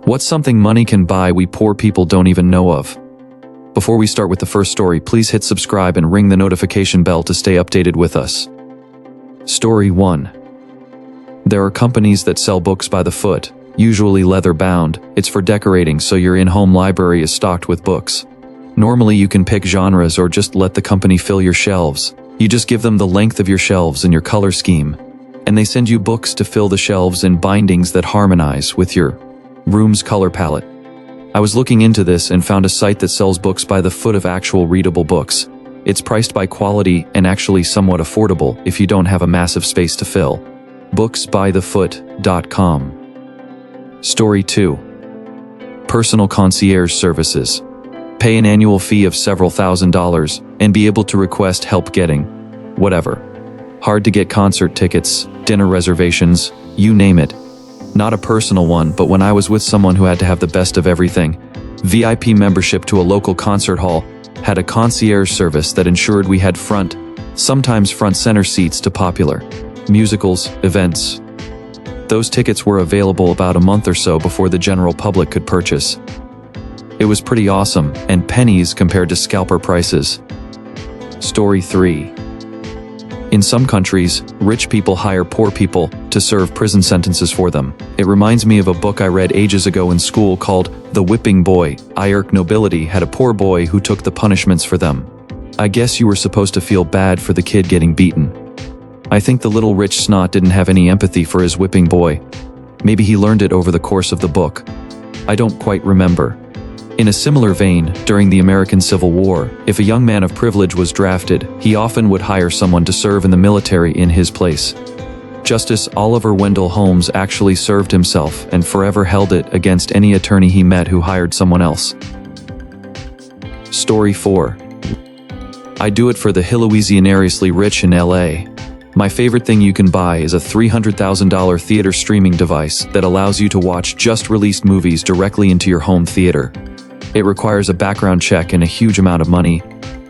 What's something money can buy we poor people don't even know of? Before we start with the first story, please hit subscribe and ring the notification bell to stay updated with us. Story 1. There are companies that sell books by the foot, usually leather-bound. It's for decorating, so your in-home library is stocked with books. Normally you can pick genres or just let the company fill your shelves. You just give them the length of your shelves and your color scheme, and they send you books to fill the shelves in bindings that harmonize with your room's color palette. I was looking into this and found a site that sells books by the foot of actual readable books. It's priced by quality and actually somewhat affordable if you don't have a massive space to fill. Booksbythefoot.com. Story 2. Personal concierge services. Pay an annual fee of several $1,000s and be able to request help getting whatever. Hard to get concert tickets, dinner reservations, you name it. Not a personal one, but when I was with someone who had to have the best of everything, VIP membership to a local concert hall, had a concierge service that ensured we had sometimes front center seats to popular musicals, events. Those tickets were available about a month or so before the general public could purchase. It was pretty awesome, and pennies compared to scalper prices. Story 3. In some countries, rich people hire poor people to serve prison sentences for them. It reminds me of a book I read ages ago in school called The Whipping Boy. Irk nobility had a poor boy who took the punishments for them. I guess you were supposed to feel bad for the kid getting beaten. I think the little rich snot didn't have any empathy for his whipping boy. Maybe he learned it over the course of the book. I don't quite remember. In a similar vein, during the American Civil War, if a young man of privilege was drafted, he often would hire someone to serve in the military in his place. Justice Oliver Wendell Holmes actually served himself and forever held it against any attorney he met who hired someone else. Story 4. I do it for the Louisianariously rich in LA. My favorite thing you can buy is a $300,000 theater streaming device that allows you to watch just-released movies directly into your home theater. It requires a background check and a huge amount of money,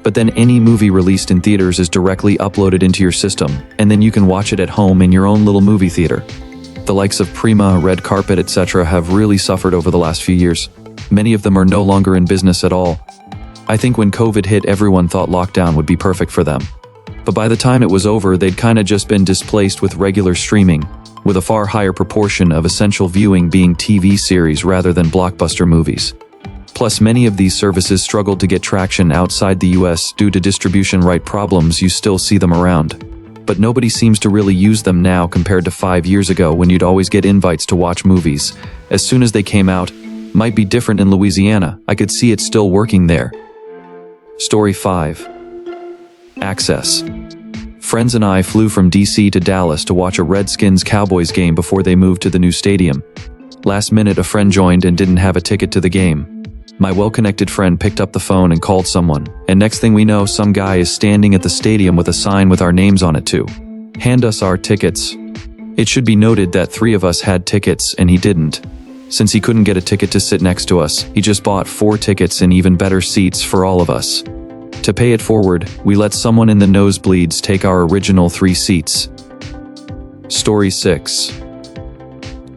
but then any movie released in theaters is directly uploaded into your system, and then you can watch it at home in your own little movie theater. The likes of Prima, Red Carpet, etc. have really suffered over the last few years. Many of them are no longer in business at all. I think when COVID hit, everyone thought lockdown would be perfect for them. But by the time it was over, they'd kinda just been displaced with regular streaming, with a far higher proportion of essential viewing being TV series rather than blockbuster movies. Plus, many of these services struggled to get traction outside the US due to distribution right problems. You still see them around, but nobody seems to really use them now compared to 5 years ago when you'd always get invites to watch movies as soon as they came out. Might be different in Louisiana. I could see it still working there. Story 5. Access. Friends and I flew from DC to Dallas to watch a Redskins-Cowboys game before they moved to the new stadium. Last minute, a friend joined and didn't have a ticket to the game. My well-connected friend picked up the phone and called someone, and next thing we know, some guy is standing at the stadium with a sign with our names on it too. Hand us our tickets. It should be noted that 3 of us had tickets and he didn't. Since he couldn't get a ticket to sit next to us, he just bought 4 tickets and even better seats for all of us. To pay it forward, we let someone in the nosebleeds take our original 3 seats. Story 6.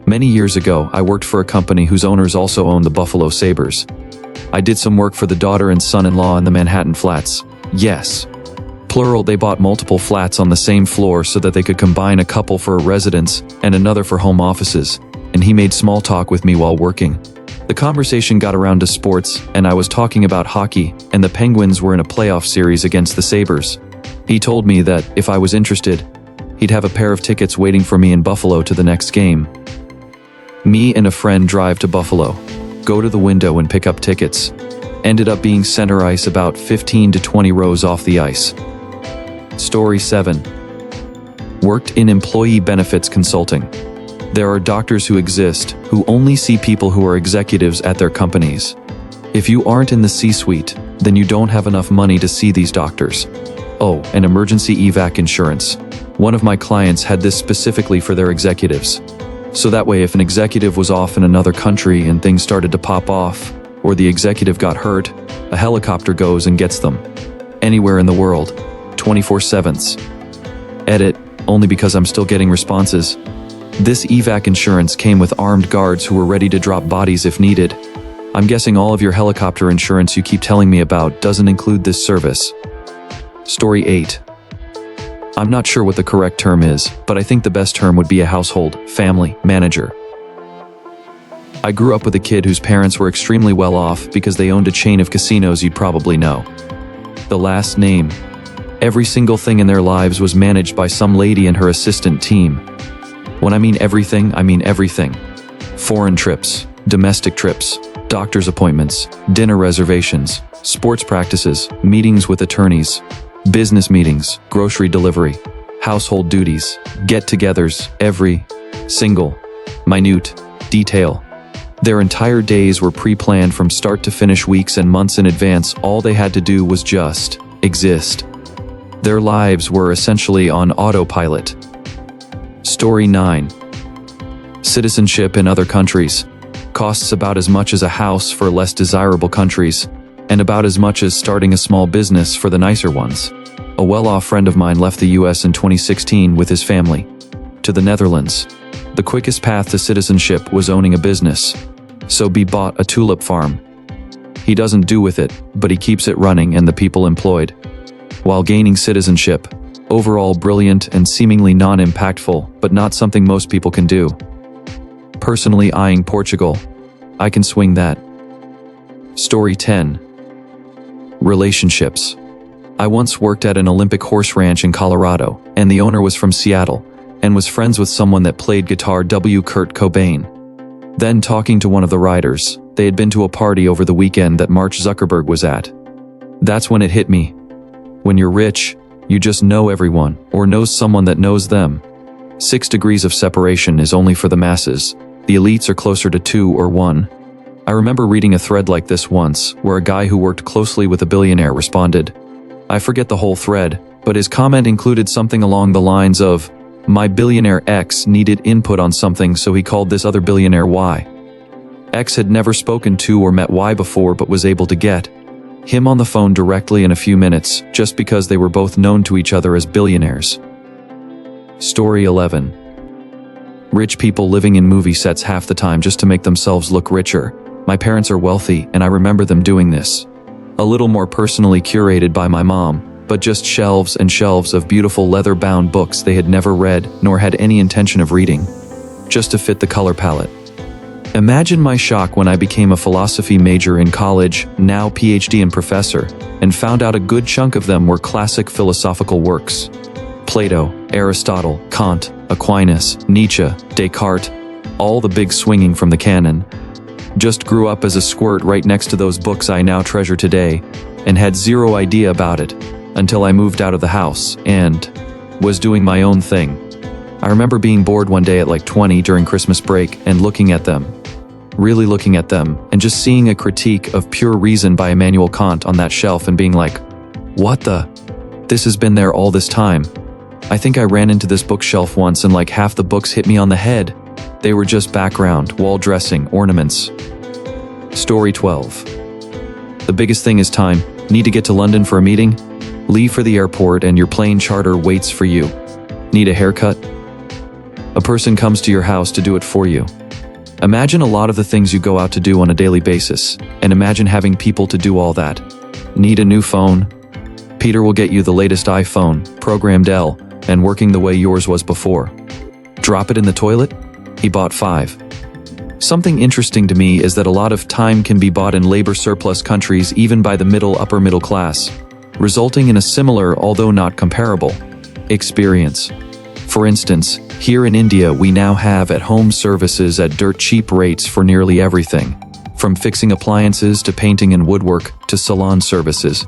Many years ago, I worked for a company whose owners also owned the Buffalo Sabres. I did some work for the daughter and son-in-law in the Manhattan flats. Yes. Plural, they bought multiple flats on the same floor so that they could combine a couple for a residence and another for home offices, and he made small talk with me while working. The conversation got around to sports, and I was talking about hockey, and the Penguins were in a playoff series against the Sabres. He told me that, if I was interested, he'd have a pair of tickets waiting for me in Buffalo to the next game. Me and a friend drive to Buffalo, go to the window and pick up tickets. Ended up being center ice about 15 to 20 rows off the ice. Story 7. Worked in employee benefits consulting. There are doctors who exist who only see people who are executives at their companies. If you aren't in the C-suite, then you don't have enough money to see these doctors. Oh, and emergency evac insurance. One of my clients had this specifically for their executives. So that way, if an executive was off in another country and things started to pop off, or the executive got hurt, a helicopter goes and gets them. Anywhere in the world. 24/7. Edit, only because I'm still getting responses. This evac insurance came with armed guards who were ready to drop bodies if needed. I'm guessing all of your helicopter insurance you keep telling me about doesn't include this service. Story 8. I'm not sure what the correct term is, but I think the best term would be a household family manager. I grew up with a kid whose parents were extremely well off because they owned a chain of casinos you'd probably know. The last name. Every single thing in their lives was managed by some lady and her assistant team. When I mean everything, I mean everything. Foreign trips, domestic trips, doctor's appointments, dinner reservations, sports practices, meetings with attorneys, business meetings, grocery delivery, household duties, get-togethers, every single minute detail. Their entire days were pre-planned from start to finish, weeks and months in advance. All they had to do was just exist. Their lives were essentially on autopilot. Story 9. Citizenship in other countries. Costs about as much as a house for less desirable countries, and about as much as starting a small business for the nicer ones. A well-off friend of mine left the US in 2016 with his family to the Netherlands. The quickest path to citizenship was owning a business, so he bought a tulip farm. He doesn't do with it, but he keeps it running and the people employed. While gaining citizenship, overall brilliant and seemingly non-impactful, but not something most people can do. Personally eyeing Portugal. I can swing that. Story 10. Relationships. I once worked at an Olympic horse ranch in Colorado, and the owner was from Seattle, and was friends with someone that played guitar, Kurt Cobain. Then talking to one of the riders, they had been to a party over the weekend that Mark Zuckerberg was at. That's when it hit me. When you're rich, you just know everyone, or knows someone that knows them. 6 degrees of separation is only for the masses. The elites are closer to 2 or 1. I remember reading a thread like this once, where a guy who worked closely with a billionaire responded. I forget the whole thread, but his comment included something along the lines of, "My billionaire X needed input on something, so he called this other billionaire Y. X had never spoken to or met Y before, but was able to get him on the phone directly in a few minutes, just because they were both known to each other as billionaires." Story 11. Rich people living in movie sets half the time just to make themselves look richer. My parents are wealthy, and I remember them doing this. A little more personally curated by my mom, but just shelves and shelves of beautiful leather-bound books they had never read, nor had any intention of reading, just to fit the color palette. Imagine my shock when I became a philosophy major in college, now PhD and professor, and found out a good chunk of them were classic philosophical works. Plato, Aristotle, Kant, Aquinas, Nietzsche, Descartes, all the big swinging from the canon. Just grew up as a squirt right next to those books I now treasure today, and had zero idea about it, until I moved out of the house, and was doing my own thing. I remember being bored one day at like 20 during Christmas break and looking at them, really looking at them, and just seeing a critique of Pure Reason by Immanuel Kant on that shelf and being like, what the? This has been there all this time. I think I ran into this bookshelf once and like half the books hit me on the head. They were just background, wall dressing, ornaments. Story 12. The biggest thing is time. Need to get to London for a meeting? Leave for the airport and your plane charter waits for you. Need a haircut? A person comes to your house to do it for you. Imagine a lot of the things you go out to do on a daily basis, and imagine having people to do all that. Need a new phone? Peter will get you the latest iPhone, programmed L, and working the way yours was before. Drop it in the toilet? He bought 5. Something interesting to me is that a lot of time can be bought in labor surplus countries even by the upper middle class, resulting in a similar, although not comparable, experience. For instance, here in India we now have at-home services at dirt cheap rates for nearly everything, from fixing appliances to painting and woodwork to salon services.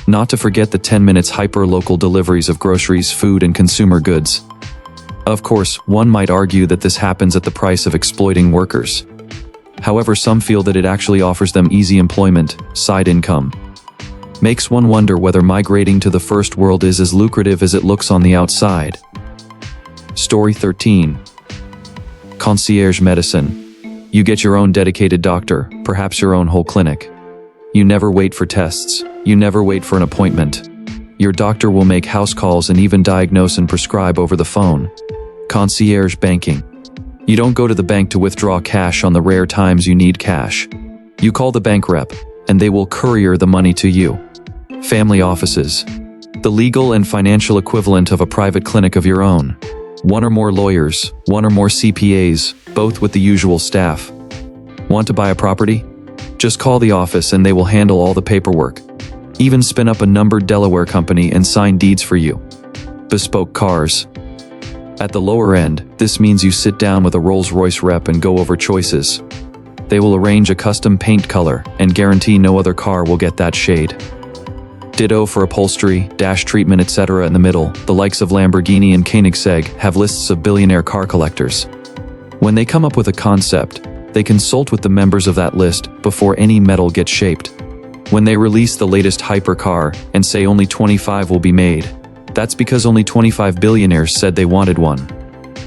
Not to forget the 10 minutes hyper-local deliveries of groceries, food and consumer goods. Of course, one might argue that this happens at the price of exploiting workers. However, some feel that it actually offers them easy employment, side income. Makes one wonder whether migrating to the first world is as lucrative as it looks on the outside. Story 13. Concierge medicine. You get your own dedicated doctor, perhaps your own whole clinic. You never wait for tests. You never wait for an appointment. Your doctor will make house calls and even diagnose and prescribe over the phone. Concierge banking. You don't go to the bank to withdraw cash on the rare times you need cash. You call the bank rep, and they will courier the money to you. Family offices. The legal and financial equivalent of a private clinic of your own. One or more lawyers, one or more CPAs, both with the usual staff. Want to buy a property? Just call the office and they will handle all the paperwork. Even spin up a numbered Delaware company and sign deeds for you. Bespoke cars. At the lower end, this means you sit down with a Rolls-Royce rep and go over choices. They will arrange a custom paint color and guarantee no other car will get that shade. Ditto for upholstery, dash treatment, etc. In the middle, the likes of Lamborghini and Koenigsegg have lists of billionaire car collectors. When they come up with a concept, they consult with the members of that list before any metal gets shaped. When they release the latest hypercar and say only 25 will be made, that's because only 25 billionaires said they wanted one.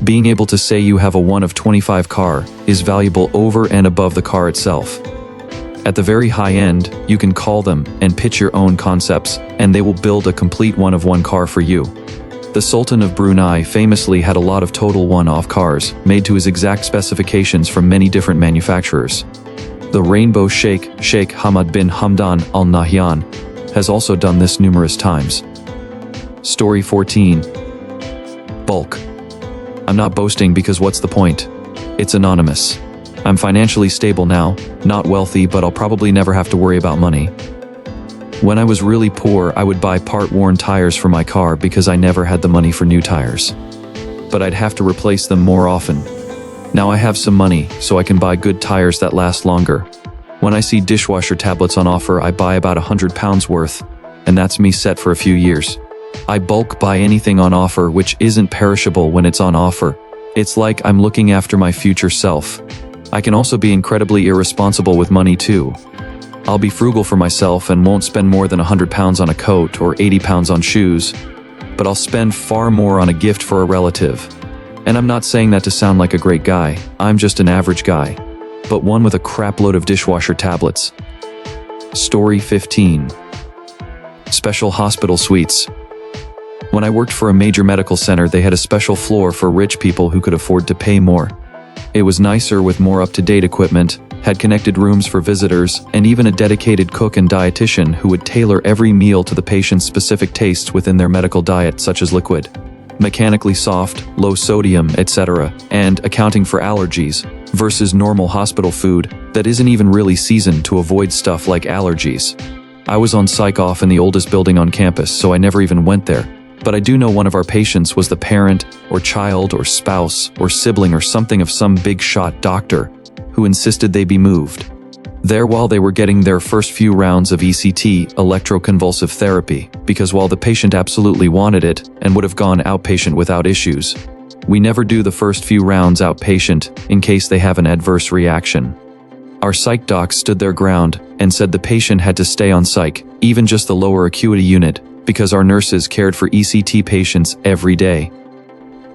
Being able to say you have a 1 of 25 car is valuable over and above the car itself. At the very high end, you can call them and pitch your own concepts, and they will build a complete 1 of 1 car for you. The Sultan of Brunei famously had a lot of total one-off cars made to his exact specifications from many different manufacturers. The Rainbow Sheikh, Sheikh Hamad bin Hamdan Al Nahyan, has also done this numerous times. Story 14. Bulk. I'm not boasting because what's the point? It's anonymous. I'm financially stable now, not wealthy, but I'll probably never have to worry about money. When I was really poor, I would buy part-worn tires for my car because I never had the money for new tires. But I'd have to replace them more often. Now I have some money, so I can buy good tires that last longer. When I see dishwasher tablets on offer, I buy about £100 worth, and that's me set for a few years. I bulk buy anything on offer which isn't perishable when it's on offer. It's like I'm looking after my future self. I can also be incredibly irresponsible with money too. I'll be frugal for myself and won't spend more than £100 on a coat or £80 on shoes, but I'll spend far more on a gift for a relative. And I'm not saying that to sound like a great guy, I'm just an average guy, but one with a crap load of dishwasher tablets. Story 15. Special hospital suites. When I worked for a major medical center, they had a special floor for rich people who could afford to pay more. It was nicer with more up-to-date equipment, had connected rooms for visitors, and even a dedicated cook and dietitian who would tailor every meal to the patient's specific tastes within their medical diet, such as liquid, mechanically soft, low sodium, etc., and accounting for allergies, versus normal hospital food that isn't even really seasoned to avoid stuff like allergies. I was on psych off in the oldest building on campus, so I never even went there. But I do know one of our patients was the parent, or child, or spouse, or sibling, or something of some big shot doctor who insisted they be moved there while they were getting their first few rounds of ECT, electroconvulsive therapy, because while the patient absolutely wanted it and would have gone outpatient without issues, we never do the first few rounds outpatient in case they have an adverse reaction. Our psych docs stood their ground and said the patient had to stay on psych, even just the lower acuity unit, because our nurses cared for ECT patients every day.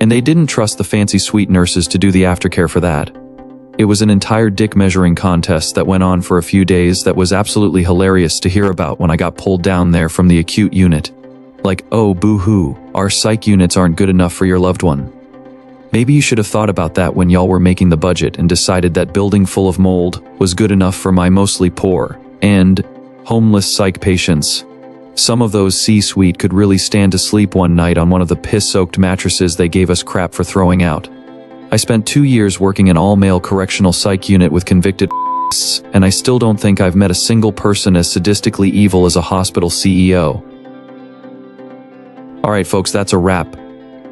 And they didn't trust the fancy suite nurses to do the aftercare for that. It was an entire dick measuring contest that went on for a few days that was absolutely hilarious to hear about when I got pulled down there from the acute unit. Like, oh boo-hoo, our psych units aren't good enough for your loved one. Maybe you should have thought about that when y'all were making the budget and decided that building full of mold was good enough for my mostly poor and homeless psych patients. Some of those C-suite could really stand to sleep one night on one of the piss-soaked mattresses they gave us crap for throwing out. I spent 2 years working an all-male correctional psych unit with convicted and I still don't think I've met a single person as sadistically evil as a hospital CEO. Alright folks, that's a wrap.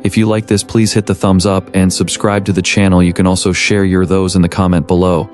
If you like this, please hit the thumbs up and subscribe to the channel. You can also share your those in the comment below.